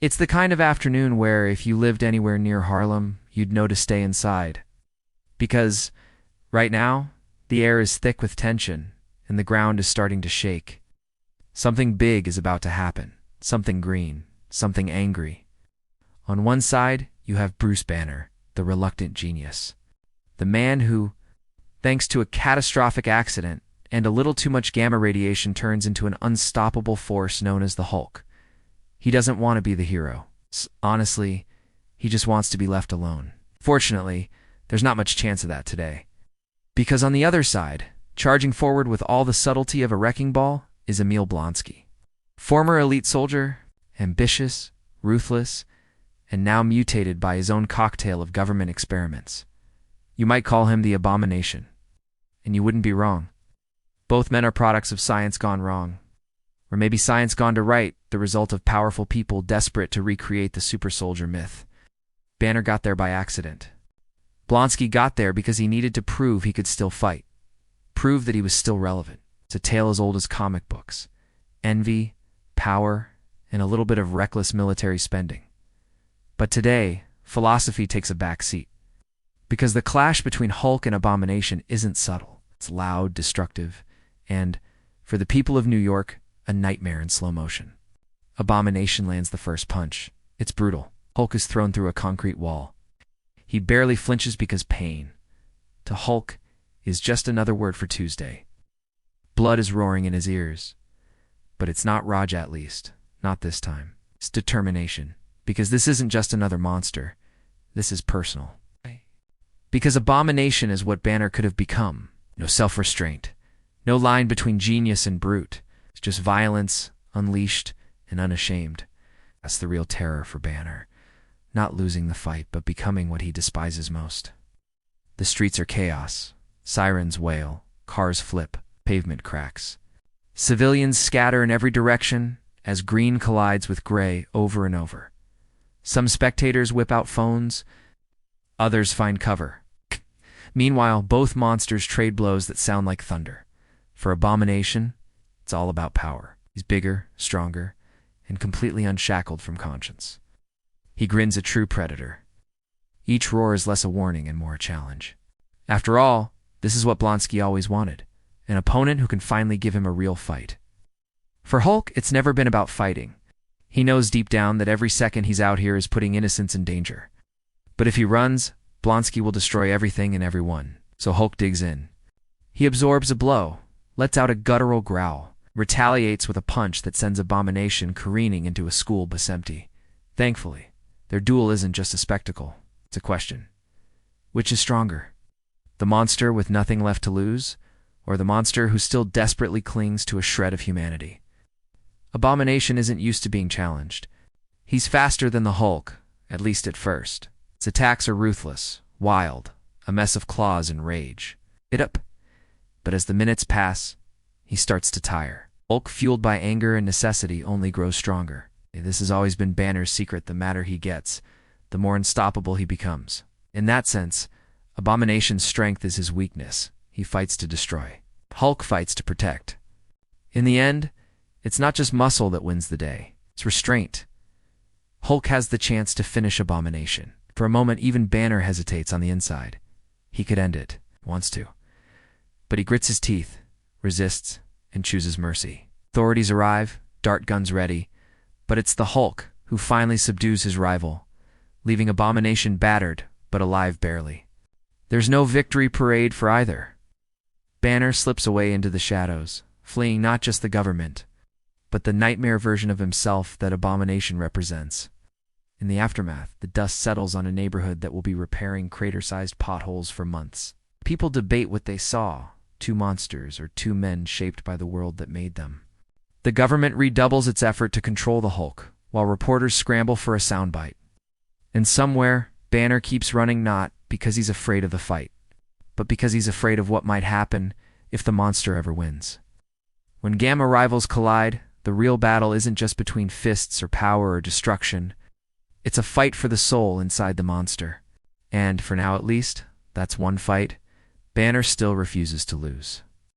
It's the kind of afternoon where, if you lived anywhere near Harlem, you'd know to stay inside. Because, right now, the air is thick with tension, and the ground is starting to shake. Something big is about to happen. Something green. Something angry. On one side, you have Bruce Banner, the reluctant genius. The man who, thanks to a catastrophic accident and a little too much gamma radiation, turns into an unstoppable force known as the Hulk. He doesn't want to be the hero. Honestly, he just wants to be left alone. Fortunately, there's not much chance of that today. Because on the other side, charging forward with all the subtlety of a wrecking ball, is Emil Blonsky. Former elite soldier, ambitious, ruthless, and now mutated by his own cocktail of government experiments. You might call him the Abomination. And you wouldn't be wrong. Both men are products of science gone wrong. Or maybe science gone to right, the result of powerful people desperate to recreate the super soldier myth. Banner got there by accident. Blonsky got there because he needed to prove he could still fight. Prove that he was still relevant. It's a tale as old as comic books. Envy, power, and a little bit of reckless military spending. But today, philosophy takes a back seat. Because the clash between Hulk and Abomination isn't subtle. It's loud, destructive, and, for the people of New York, a nightmare in slow motion. Abomination lands the first punch. It's brutal. Hulk is thrown through a concrete wall. He barely flinches because pain, to Hulk, is just another word for Tuesday. Blood is roaring in his ears. But it's not Raj, at least. Not this time. It's determination. Because this isn't just another monster. This is personal. Because Abomination is what Banner could have become. No self-restraint. No line between genius and brute. It's just violence, unleashed and unashamed. That's the real terror for Banner. Not losing the fight, but becoming what he despises most. The streets are chaos. Sirens wail. Cars flip. Pavement cracks. Civilians scatter in every direction as green collides with gray over and over. Some spectators whip out phones. Others find cover. Meanwhile, both monsters trade blows that sound like thunder. For Abomination, it's all about power. He's bigger, stronger, and completely unshackled from conscience. He grins a true predator. Each roar is less a warning and more a challenge. After all, this is what Blonsky always wanted. An opponent who can finally give him a real fight. For Hulk, it's never been about fighting. He knows deep down that every second he's out here is putting innocents in danger. But if he runs, Blonsky will destroy everything and everyone. So Hulk digs in. He absorbs a blow, lets out a guttural growl, retaliates with a punch that sends Abomination careening into a school bus empty. Thankfully, their duel isn't just a spectacle. It's a question. Which is stronger? The monster with nothing left to lose, or the monster who still desperately clings to a shred of humanity? Abomination isn't used to being challenged. He's faster than the Hulk, at least at first. His attacks are ruthless, wild, a mess of claws and rage. But as the minutes pass, he starts to tire. Hulk, fueled by anger and necessity, only grows stronger. This has always been Banner's secret: the madder he gets, the more unstoppable he becomes. In that sense, Abomination's strength is his weakness. He fights to destroy. Hulk fights to protect. In the end, it's not just muscle that wins the day. It's restraint. Hulk has the chance to finish Abomination. For a moment, even Banner hesitates on the inside. He could end it. Wants to. But he grits his teeth, resists, and chooses mercy. Authorities arrive, dart guns ready, but it's the Hulk who finally subdues his rival, leaving Abomination battered, but alive barely. There's no victory parade for either. Banner slips away into the shadows, fleeing not just the government, but the nightmare version of himself that Abomination represents. In the aftermath, the dust settles on a neighborhood that will be repairing crater-sized potholes for months. People debate what they saw: two monsters or two men shaped by the world that made them. The government redoubles its effort to control the Hulk, while reporters scramble for a soundbite. And somewhere, Banner keeps running, not because he's afraid of the fight, but because he's afraid of what might happen if the monster ever wins. When gamma rivals collide, the real battle isn't just between fists or power or destruction. It's a fight for the soul inside the monster. And, for now at least, that's one fight Banner still refuses to lose.